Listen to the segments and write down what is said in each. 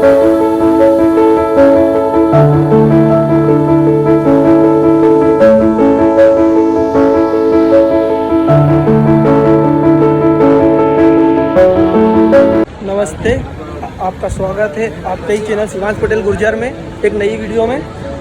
नमस्ते, आपका स्वागत है आपके ही चैनल शिवांश पटेल गुर्जर में एक नई वीडियो में।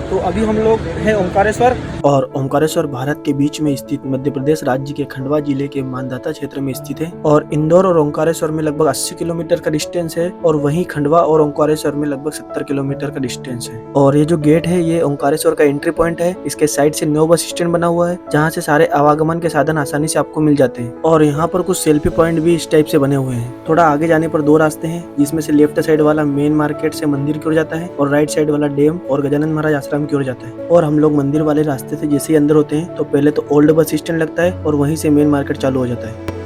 तो अभी हम लोग हैं ओंकारेश्वर, और ओंकारेश्वर भारत के बीच में स्थित मध्य प्रदेश राज्य के खंडवा जिले के मानधाता क्षेत्र में स्थित है। और इंदौर और ओंकारेश्वर में लगभग 80 किलोमीटर का डिस्टेंस है, और वहीं खंडवा और ओंकारेश्वर में लगभग 70 किलोमीटर का डिस्टेंस है। और ये जो गेट है ये ओंकारेश्वर का एंट्री पॉइंट है। इसके साइड से न्यू बस स्टैंड बना हुआ है, जहाँ से सारे आवागमन के साधन आसानी से आपको मिल जाते हैं। और यहाँ पर कुछ सेल्फी पॉइंट भी इस टाइप से बने हुए हैं। थोड़ा आगे जाने पर दो रास्ते हैं, जिसमें से लेफ्ट साइड वाला मेन मार्केट से मंदिर की ओर जाता है, और राइट साइड वाला डैम और गजानन महाराज आश्रम की ओर जाता है। और हम लोग मंदिर वाले रास्ते से जैसे ही अंदर होते हैं तो पहले तो ओल्ड बस स्टैंड लगता है, और वहीं से मेन मार्केट चालू हो जाता है।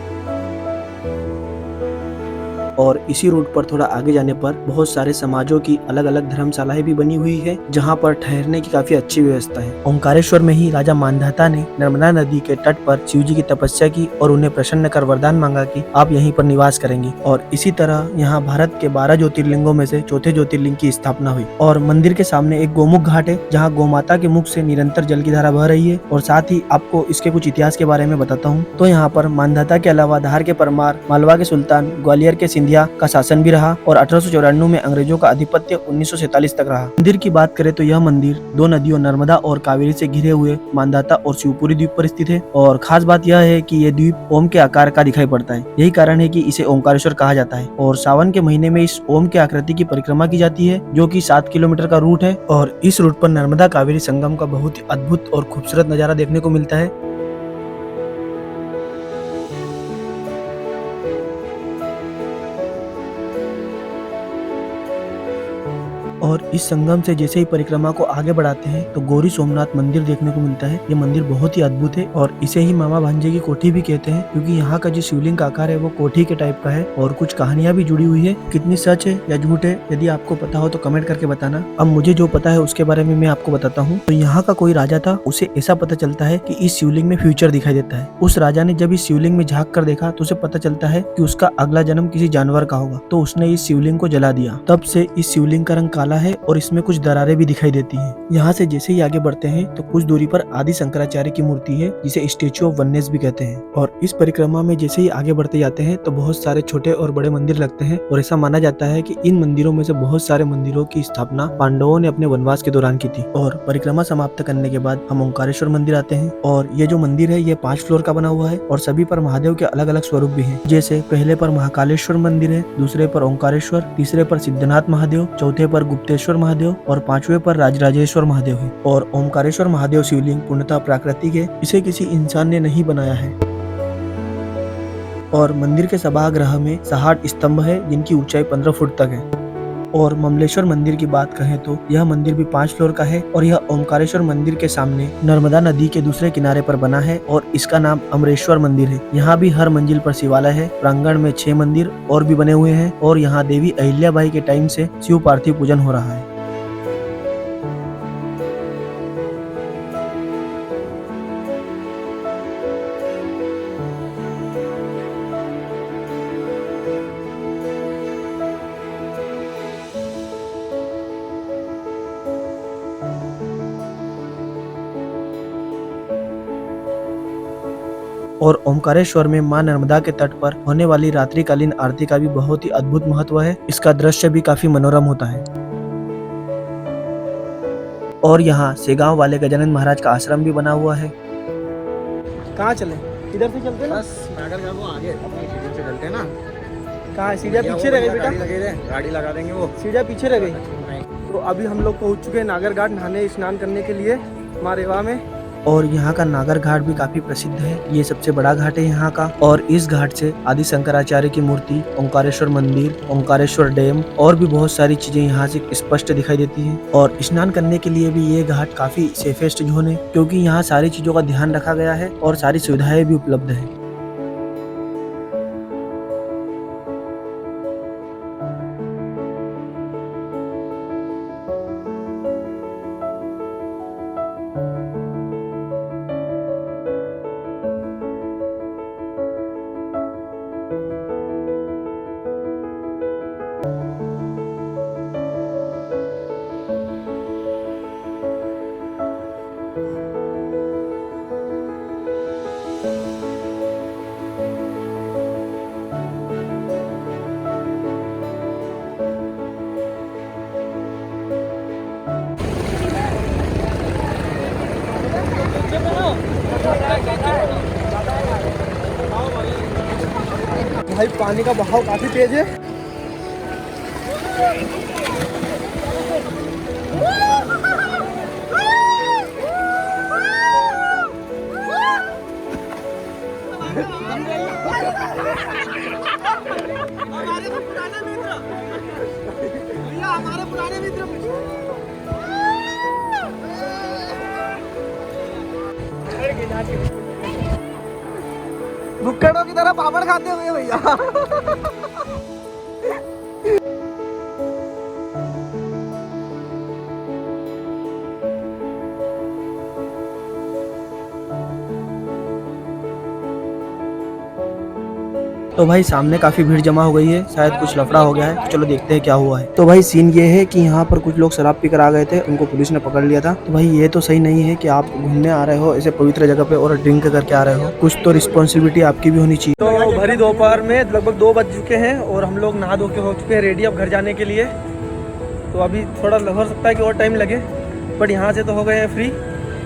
और इसी रूट पर थोड़ा आगे जाने पर बहुत सारे समाजों की अलग अलग धर्मशालाएं भी बनी हुई है, जहां पर ठहरने की काफी अच्छी व्यवस्था है। ओंकारेश्वर में ही राजा मानधाता ने नर्मदा नदी के तट पर शिव जी की तपस्या की और उन्हें प्रसन्न कर वरदान मांगा कि आप यहीं पर निवास करेंगे। और इसी तरह यहाँ भारत के 12 ज्योतिर्लिंगों में से चौथे ज्योतिर्लिंग की स्थापना हुई। और मंदिर के सामने एक गोमुख घाट है, जहाँ गोमाता के मुख से निरंतर जल की धारा बह रही है। और साथ ही आपको इसके कुछ इतिहास के बारे में बताता हूँ। तो यहाँ पर मानधाता के अलावा धार के परमार, मालवा के सुल्तान, ग्वालियर के सिंधिया का शासन भी रहा, और 1894 में अंग्रेजों का आधिपत्य 1947 तक रहा। मंदिर की बात करें तो यह मंदिर दो नदियों नर्मदा और कावेरी से घिरे हुए मानधाता और शिवपुरी द्वीप पर स्थित है। और खास बात यह है कि यह द्वीप ओम के आकार का दिखाई पड़ता है। यही कारण है कि इसे ओंकारेश्वर कहा जाता है। और सावन के महीने में इस ओम के आकृति की परिक्रमा की जाती है, जो कि 7 किलोमीटर का रूट है। और इस रूट पर नर्मदा कावेरी संगम का बहुत ही अद्भुत और खूबसूरत नजारा देखने को मिलता है। और इस संगम से जैसे ही परिक्रमा को आगे बढ़ाते हैं तो गौरी सोमनाथ मंदिर देखने को मिलता है। ये मंदिर बहुत ही अद्भुत है, और इसे ही मामा भांजे की कोठी भी कहते हैं, क्योंकि यहाँ का जो शिवलिंग का आकार है वो कोठी के टाइप का है। और कुछ कहानियां भी जुड़ी हुई है, कितनी सच है या झूठ है यदि आपको पता हो तो कमेंट करके बताना। अब मुझे जो पता है उसके बारे में मैं आपको बताता हूँ। तो यहाँ का कोई राजा था, उसे ऐसा पता चलता है कि इस शिवलिंग में फ्यूचर दिखाई देता है। उस राजा ने जब इस शिवलिंग में झांक कर देखा तो उसे पता चलता है कि उसका अगला जन्म किसी जानवर का होगा। तो उसने इस शिवलिंग को जला दिया। तब से इस शिवलिंग का रंग काला है, और इसमें कुछ दरारें भी दिखाई देती हैं। यहाँ से जैसे ही आगे बढ़ते हैं तो कुछ दूरी पर आदि शंकराचार्य की मूर्ति है, जिसे स्टेचू ऑफ वननेस भी कहते हैं। और इस परिक्रमा में जैसे ही आगे बढ़ते जाते हैं तो बहुत सारे छोटे और बड़े मंदिर लगते हैं, और ऐसा माना जाता है कि इन मंदिरों में से बहुत सारे मंदिरों की स्थापना पांडवों ने अपने वनवास के दौरान की थी। और परिक्रमा समाप्त करने के बाद हम ओंकारेश्वर मंदिर आते हैं। और ये जो मंदिर है ये 5 फ्लोर का बना हुआ है, और सभी पर महादेव के अलग अलग स्वरूप भी हैं। जैसे पहले पर महाकालेश्वर मंदिर है, दूसरे पर ओंकारेश्वर, तीसरे पर सिद्धनाथ महादेव, चौथे पर गुप्तेश्वर महादेव, और 5वें पर राजराजेश्वर महादेव है। और ओंकारेश्वर महादेव शिवलिंग पूर्णतः प्राकृतिक है, इसे किसी इंसान ने नहीं बनाया है। और मंदिर के सभागृह में 60 स्तंभ है, जिनकी ऊंचाई 15 फुट तक है। और ममलेश्वर मंदिर की बात कहें तो यह मंदिर भी 5 फ्लोर का है, और यह ओंकारेश्वर मंदिर के सामने नर्मदा नदी के दूसरे किनारे पर बना है, और इसका नाम अमरेश्वर मंदिर है। यहाँ भी हर मंजिल पर शिवालय है। प्रांगण में 6 मंदिर और भी बने हुए हैं, और यहाँ देवी अहिल्याबाई के टाइम से शिव पार्थिव पूजन हो रहा है। और ओंकारेश्वर में मां नर्मदा के तट पर होने वाली रात्रिकालीन आरती का भी बहुत ही अद्भुत महत्व है। इसका दृश्य भी काफी मनोरम होता है। और यहाँ सेगांव वाले गजानन महाराज का आश्रम भी बना हुआ है। कहाँ चले? इधर से चलते ना? बस नागर का वो आगे अपनी सीढ़ी से चलते हैं ना। कहाँ सीढ़ियाँ पीछे रह गई बेटा? गाड़ी लगा देंगे, वो सीढ़ियाँ पीछे रह गई। तो अभी हम लोग पहुँच चुके हैं नागर घाट नहाने स्नान करने के लिए माँ रेवा में। और यहाँ का नागर घाट भी काफी प्रसिद्ध है। ये सबसे बड़ा घाट है यहाँ का। और इस घाट से आदि शंकराचार्य की मूर्ति, ओंकारेश्वर मंदिर, ओंकारेश्वर डैम और भी बहुत सारी चीजें यहाँ से स्पष्ट दिखाई देती हैं। और स्नान करने के लिए भी ये घाट काफी सेफेस्ट जोन है, क्योंकि यहाँ सारी चीजों का ध्यान रखा गया है और सारी सुविधाएं भी उपलब्ध है। भाई पानी का बहाव काफी तेज है। हमारे पुराने मित्र भुक्कड़ों की तरह पापड़ खाते हुए भैया। तो भाई सामने काफी भीड़ जमा हो गई है, शायद कुछ लफड़ा हो गया है, तो चलो देखते हैं क्या हुआ है। तो भाई सीन ये है कि यहाँ पर कुछ लोग शराब पीकर आ गए थे, उनको पुलिस ने पकड़ लिया था। तो भाई ये तो सही नहीं है कि आप घूमने आ रहे हो ऐसे पवित्र जगह पे और ड्रिंक करके आ रहे हो, कुछ तो रिस्पॉन्सिबिलिटी आपकी भी होनी चाहिए। तो भरी दोपहर में लगभग 2 बज चुके हैं और हम लोग नहा धो के हो चुके हैं रेडी अब घर जाने के लिए। तो अभी थोड़ा हो सकता है कि और टाइम लगे, बट यहाँ से तो हो गए हैं फ्री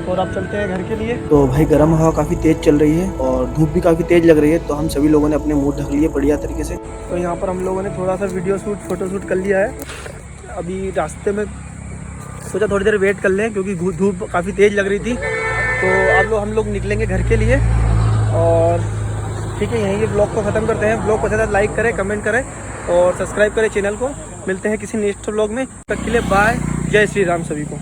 और अब चलते हैं घर के लिए। तो भाई गर्म हवा काफ़ी तेज़ चल रही है और धूप भी काफ़ी तेज़ लग रही है, तो हम सभी लोगों ने अपने मुंह ढक लिए बढ़िया तरीके से। तो यहाँ पर हम लोगों ने थोड़ा सा वीडियो शूट फोटो शूट कर लिया है। अभी रास्ते में सोचा थोड़ी देर वेट कर लें क्योंकि धूप काफ़ी तेज़ लग रही थी। तो अब हम लोग निकलेंगे घर के लिए और ठीक है, यहीं ये ब्लॉग को ख़त्म करते हैं। ब्लॉग पसंद है लाइक करें, कमेंट करें और सब्सक्राइब करें चैनल को। मिलते हैं किसी नेक्स्ट ब्लॉग में, तब के लिए बाय, जय श्री राम सभी को।